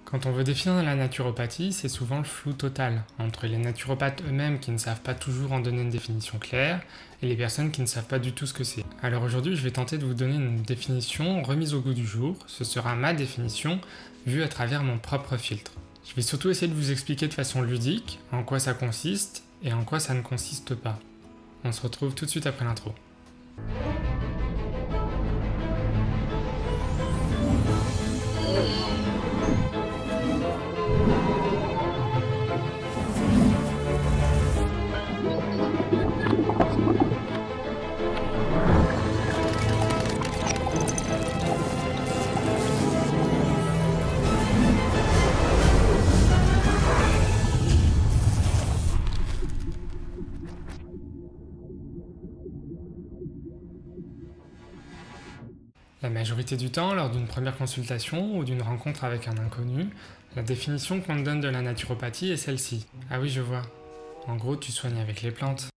Quand on veut définir la naturopathie, c'est souvent le flou total entre les naturopathes eux-mêmes qui ne savent pas toujours en donner une définition claire et les personnes qui ne savent pas du tout ce que c'est. Alors aujourd'hui, je vais tenter de vous donner une définition remise au goût du jour. Ce sera ma définition vue à travers mon propre filtre. Je vais surtout essayer de vous expliquer de façon ludique en quoi ça consiste et en quoi ça ne consiste pas. On se retrouve tout de suite après l'intro. La majorité du temps, lors d'une première consultation ou d'une rencontre avec un inconnu, la définition qu'on te donne de la naturopathie est celle-ci. Ah oui, je vois. En gros, tu soignes avec les plantes.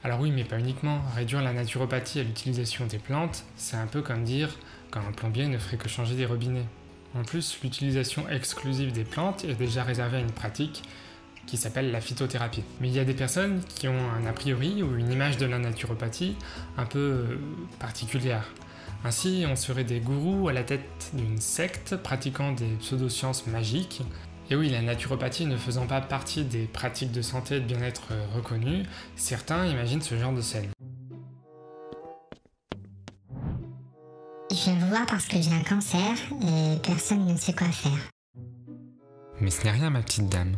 Alors oui, mais pas uniquement. Réduire la naturopathie à l'utilisation des plantes, c'est un peu comme dire qu'un plombier ne ferait que changer des robinets. En plus, l'utilisation exclusive des plantes est déjà réservée à une pratique qui s'appelle la phytothérapie. Mais il y a des personnes qui ont un a priori ou une image de la naturopathie un peu particulière. Ainsi, on serait des gourous à la tête d'une secte pratiquant des pseudosciences magiques. Et oui, la naturopathie ne faisant pas partie des pratiques de santé et de bien-être reconnues, certains imaginent ce genre de scène. Je viens vous voir parce que j'ai un cancer et personne ne sait quoi faire. Mais ce n'est rien, ma petite dame.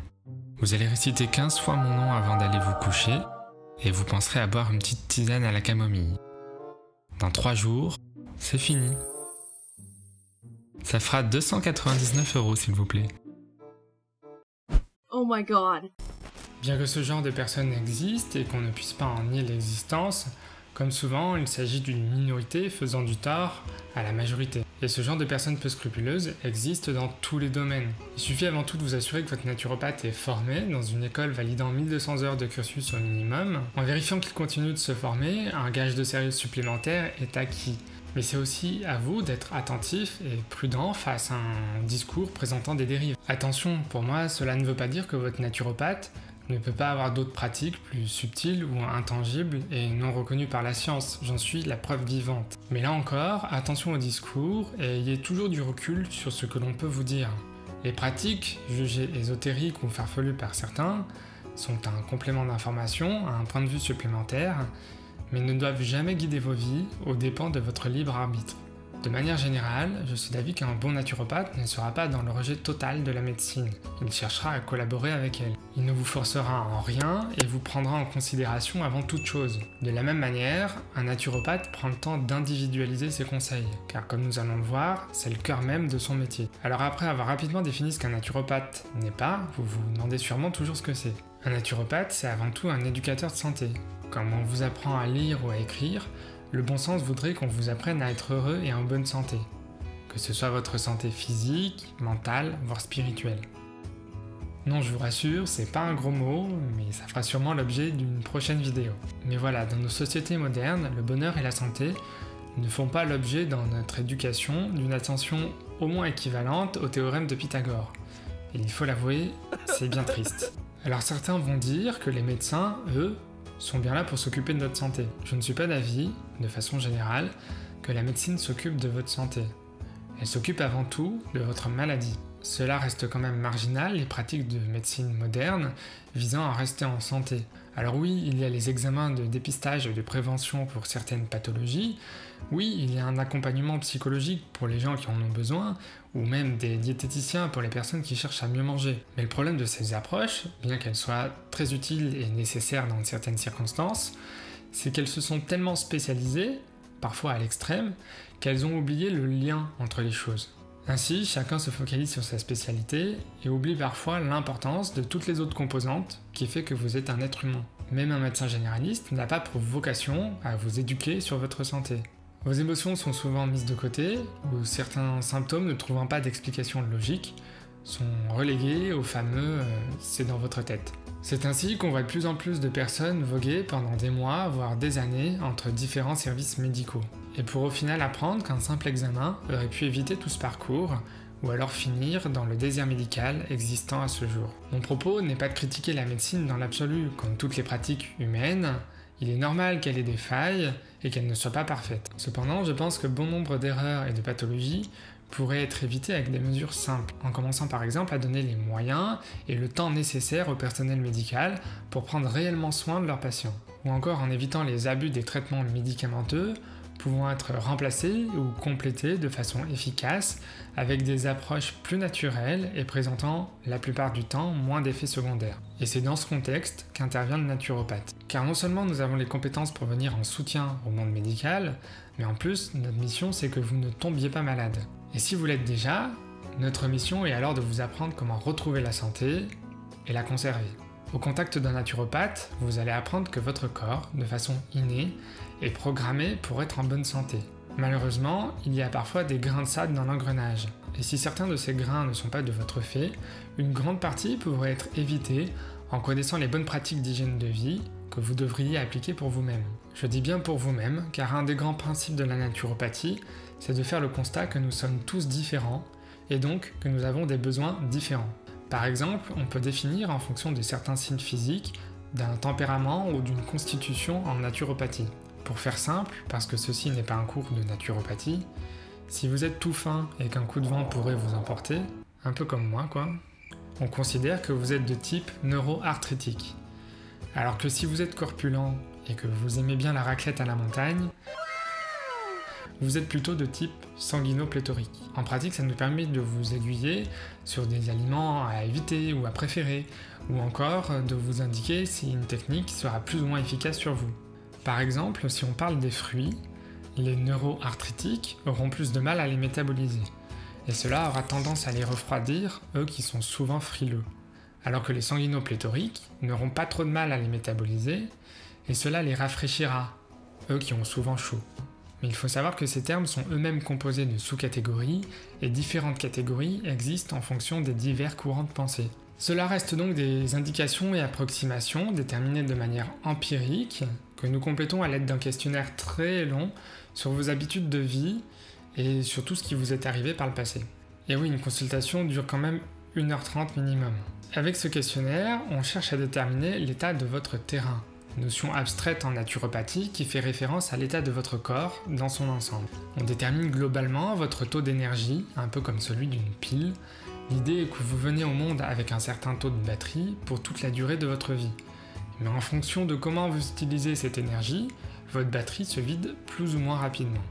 Vous allez réciter 15 fois mon nom avant d'aller vous coucher et vous penserez à boire une petite tisane à la camomille. Dans 3 jours, c'est fini. Ça fera 299 € s'il vous plaît. Oh my god. Bien que ce genre de personnes existe et qu'on ne puisse pas en nier l'existence, comme souvent, il s'agit d'une minorité faisant du tort à la majorité. Et ce genre de personnes peu scrupuleuses existe dans tous les domaines. Il suffit avant tout de vous assurer que votre naturopathe est formé dans une école validant 1200 heures de cursus au minimum. En vérifiant qu'il continue de se former, un gage de sérieux supplémentaire est acquis. Mais c'est aussi à vous d'être attentif et prudent face à un discours présentant des dérives. Attention, pour moi, cela ne veut pas dire que votre naturopathe ne peut pas avoir d'autres pratiques plus subtiles ou intangibles et non reconnues par la science, j'en suis la preuve vivante. Mais là encore, attention au discours et ayez toujours du recul sur ce que l'on peut vous dire. Les pratiques, jugées ésotériques ou farfelues par certains, sont un complément d'information, un point de vue supplémentaire, mais ne doivent jamais guider vos vies aux dépens de votre libre arbitre. De manière générale, je suis d'avis qu'un bon naturopathe ne sera pas dans le rejet total de la médecine. Il cherchera à collaborer avec elle. Il ne vous forcera en rien et vous prendra en considération avant toute chose. De la même manière, un naturopathe prend le temps d'individualiser ses conseils, car comme nous allons le voir, c'est le cœur même de son métier. Alors après avoir rapidement défini ce qu'un naturopathe n'est pas, vous vous demandez sûrement toujours ce que c'est. Un naturopathe, c'est avant tout un éducateur de santé. Comme on vous apprend à lire ou à écrire, le bon sens voudrait qu'on vous apprenne à être heureux et en bonne santé, que ce soit votre santé physique, mentale, voire spirituelle. Non, je vous rassure, c'est pas un gros mot, mais ça fera sûrement l'objet d'une prochaine vidéo. Mais voilà, dans nos sociétés modernes, le bonheur et la santé ne font pas l'objet dans notre éducation d'une attention au moins équivalente au théorème de Pythagore. Et il faut l'avouer, c'est bien triste. Alors certains vont dire que les médecins, eux, sont bien là pour s'occuper de notre santé. Je ne suis pas d'avis, de façon générale, que la médecine s'occupe de votre santé. Elle s'occupe avant tout de votre maladie. Cela reste quand même marginal, les pratiques de médecine moderne visant à rester en santé. Alors oui, il y a les examens de dépistage et de prévention pour certaines pathologies, oui, il y a un accompagnement psychologique pour les gens qui en ont besoin, ou même des diététiciens pour les personnes qui cherchent à mieux manger. Mais le problème de ces approches, bien qu'elles soient très utiles et nécessaires dans certaines circonstances, c'est qu'elles se sont tellement spécialisées, parfois à l'extrême, qu'elles ont oublié le lien entre les choses. Ainsi, chacun se focalise sur sa spécialité et oublie parfois l'importance de toutes les autres composantes qui fait que vous êtes un être humain. Même un médecin généraliste n'a pas pour vocation à vous éduquer sur votre santé. Vos émotions sont souvent mises de côté, ou certains symptômes ne trouvant pas d'explication logique sont relégués au fameux « c'est dans votre tête ». C'est ainsi qu'on voit de plus en plus de personnes voguer pendant des mois, voire des années, entre différents services médicaux. Et pour au final apprendre qu'un simple examen aurait pu éviter tout ce parcours, ou alors finir dans le désert médical existant à ce jour. Mon propos n'est pas de critiquer la médecine dans l'absolu, comme toutes les pratiques humaines. Il est normal qu'elle ait des failles et qu'elle ne soit pas parfaite. Cependant, je pense que bon nombre d'erreurs et de pathologies pourraient être évitées avec des mesures simples, en commençant par exemple à donner les moyens et le temps nécessaires au personnel médical pour prendre réellement soin de leurs patients, ou encore en évitant les abus des traitements médicamenteux pouvant être remplacés ou complétés de façon efficace avec des approches plus naturelles et présentant la plupart du temps moins d'effets secondaires. Et c'est dans ce contexte qu'intervient le naturopathe. Car non seulement nous avons les compétences pour venir en soutien au monde médical, mais en plus notre mission c'est que vous ne tombiez pas malade. Et si vous l'êtes déjà, notre mission est alors de vous apprendre comment retrouver la santé et la conserver. Au contact d'un naturopathe, vous allez apprendre que votre corps, de façon innée, est programmé pour être en bonne santé. Malheureusement, il y a parfois des grains de sable dans l'engrenage. Et si certains de ces grains ne sont pas de votre fait, une grande partie pourrait être évitée en connaissant les bonnes pratiques d'hygiène de vie que vous devriez appliquer pour vous-même. Je dis bien pour vous-même, car un des grands principes de la naturopathie, c'est de faire le constat que nous sommes tous différents, et donc que nous avons des besoins différents. Par exemple, on peut définir en fonction de certains signes physiques, d'un tempérament ou d'une constitution en naturopathie. Pour faire simple, parce que ceci n'est pas un cours de naturopathie, si vous êtes tout fin et qu'un coup de vent pourrait vous emporter, un peu comme moi quoi, on considère que vous êtes de type neuroarthritique. Alors que si vous êtes corpulent et que vous aimez bien la raclette à la montagne, vous êtes plutôt de type sanguinopléthorique. En pratique, ça nous permet de vous aiguiller sur des aliments à éviter ou à préférer, ou encore de vous indiquer si une technique sera plus ou moins efficace sur vous. Par exemple, si on parle des fruits, les neuroarthritiques auront plus de mal à les métaboliser, et cela aura tendance à les refroidir, eux qui sont souvent frileux, alors que les sanguinopléthoriques n'auront pas trop de mal à les métaboliser, et cela les rafraîchira, eux qui ont souvent chaud. Mais il faut savoir que ces termes sont eux-mêmes composés de sous-catégories, et différentes catégories existent en fonction des divers courants de pensée. Cela reste donc des indications et approximations déterminées de manière empirique, que nous complétons à l'aide d'un questionnaire très long sur vos habitudes de vie et sur tout ce qui vous est arrivé par le passé. Et oui, une consultation dure quand même 1h30 minimum. Avec ce questionnaire, on cherche à déterminer l'état de votre terrain, notion abstraite en naturopathie qui fait référence à l'état de votre corps dans son ensemble. On détermine globalement votre taux d'énergie, un peu comme celui d'une pile. L'idée est que vous venez au monde avec un certain taux de batterie pour toute la durée de votre vie. Mais en fonction de comment vous utilisez cette énergie, votre batterie se vide plus ou moins rapidement.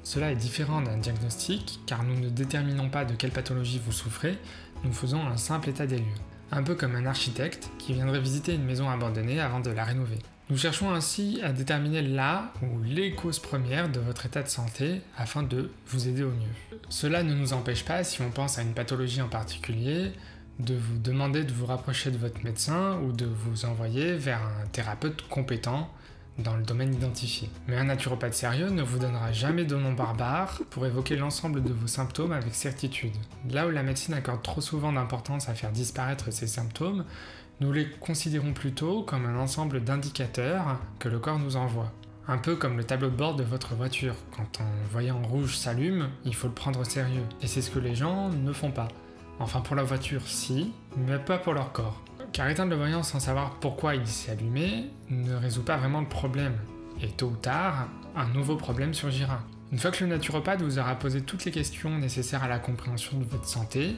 Cela est différent d'un diagnostic car nous ne déterminons pas de quelle pathologie vous souffrez, nous faisons un simple état des lieux. Un peu comme un architecte qui viendrait visiter une maison abandonnée avant de la rénover. Nous cherchons ainsi à déterminer la ou les causes premières de votre état de santé afin de vous aider au mieux. Cela ne nous empêche pas, si on pense à une pathologie en particulier, de vous demander de vous rapprocher de votre médecin ou de vous envoyer vers un thérapeute compétent dans le domaine identifié. Mais un naturopathe sérieux ne vous donnera jamais de nom barbare pour évoquer l'ensemble de vos symptômes avec certitude. Là où la médecine accorde trop souvent d'importance à faire disparaître ces symptômes, nous les considérons plutôt comme un ensemble d'indicateurs que le corps nous envoie. Un peu comme le tableau de bord de votre voiture. Quand un voyant rouge s'allume, il faut le prendre au sérieux. Et c'est ce que les gens ne font pas. Enfin pour la voiture, si, mais pas pour leur corps. Car éteindre le voyant sans savoir pourquoi il s'est allumé ne résout pas vraiment le problème. Et tôt ou tard, un nouveau problème surgira. Une fois que le naturopathe vous aura posé toutes les questions nécessaires à la compréhension de votre santé,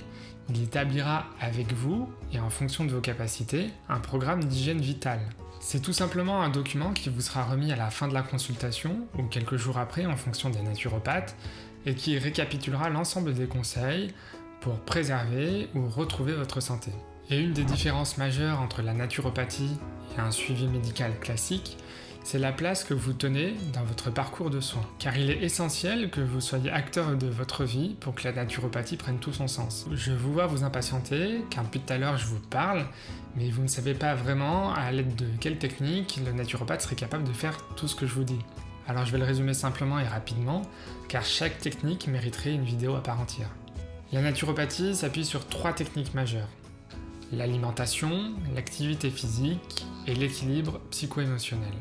il établira avec vous, et en fonction de vos capacités, un programme d'hygiène vitale. C'est tout simplement un document qui vous sera remis à la fin de la consultation, ou quelques jours après en fonction des naturopathes, et qui récapitulera l'ensemble des conseils pour préserver ou retrouver votre santé. Et une des différences majeures entre la naturopathie et un suivi médical classique, c'est la place que vous tenez dans votre parcours de soins. Car il est essentiel que vous soyez acteur de votre vie pour que la naturopathie prenne tout son sens. Je vous vois vous impatienter, car depuis tout à l'heure je vous parle, mais vous ne savez pas vraiment à l'aide de quelle technique le naturopathe serait capable de faire tout ce que je vous dis. Alors je vais le résumer simplement et rapidement, car chaque technique mériterait une vidéo à part entière. La naturopathie s'appuie sur 3 techniques majeures. l'alimentation, l'activité physique et l'équilibre psycho-émotionnel.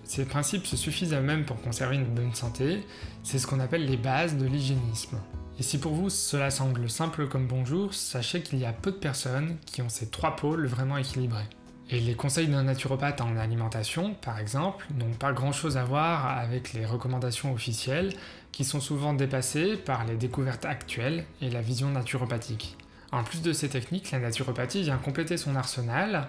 Ces principes se suffisent à eux-mêmes pour conserver une bonne santé, c'est ce qu'on appelle les bases de l'hygiénisme. Et si pour vous cela semble simple comme bonjour, sachez qu'il y a peu de personnes qui ont ces 3 pôles vraiment équilibrés. Et les conseils d'un naturopathe en alimentation, par exemple, n'ont pas grand-chose à voir avec les recommandations officielles qui sont souvent dépassées par les découvertes actuelles et la vision naturopathique. En plus de ces techniques, la naturopathie vient compléter son arsenal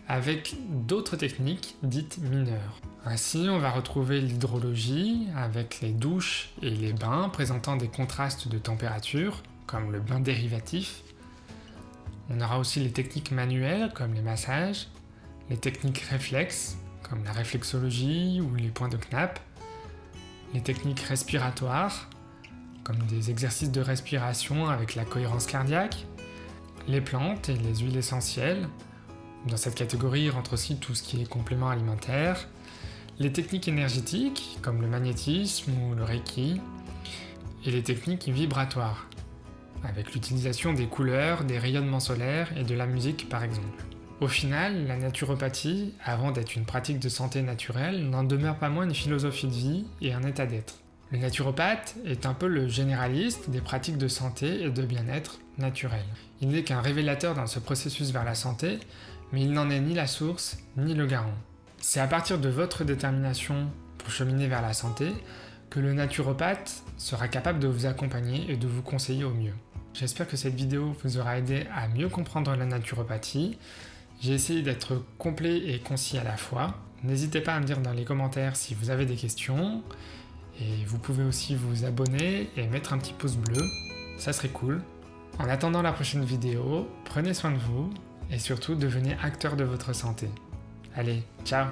avec d'autres techniques dites mineures. Ainsi, on va retrouver l'hydrologie avec les douches et les bains présentant des contrastes de température, comme le bain dérivatif. On aura aussi les techniques manuelles, comme les massages, les techniques réflexes, comme la réflexologie ou les points de Knapp, les techniques respiratoires, comme des exercices de respiration avec la cohérence cardiaque, les plantes et les huiles essentielles. Dans cette catégorie rentre aussi tout ce qui est complément alimentaire, les techniques énergétiques comme le magnétisme ou le reiki, et les techniques vibratoires, avec l'utilisation des couleurs, des rayonnements solaires et de la musique par exemple. Au final, la naturopathie, avant d'être une pratique de santé naturelle, n'en demeure pas moins une philosophie de vie et un état d'être. Le naturopathe est un peu le généraliste des pratiques de santé et de bien-être naturel. Il n'est qu'un révélateur dans ce processus vers la santé, mais il n'en est ni la source ni le garant. C'est à partir de votre détermination pour cheminer vers la santé que le naturopathe sera capable de vous accompagner et de vous conseiller au mieux. J'espère que cette vidéo vous aura aidé à mieux comprendre la naturopathie. J'ai essayé d'être complet et concis à la fois. N'hésitez pas à me dire dans les commentaires si vous avez des questions. Et vous pouvez aussi vous abonner et mettre un petit pouce bleu, ça serait cool. En attendant la prochaine vidéo, prenez soin de vous et surtout devenez acteur de votre santé. Allez, ciao!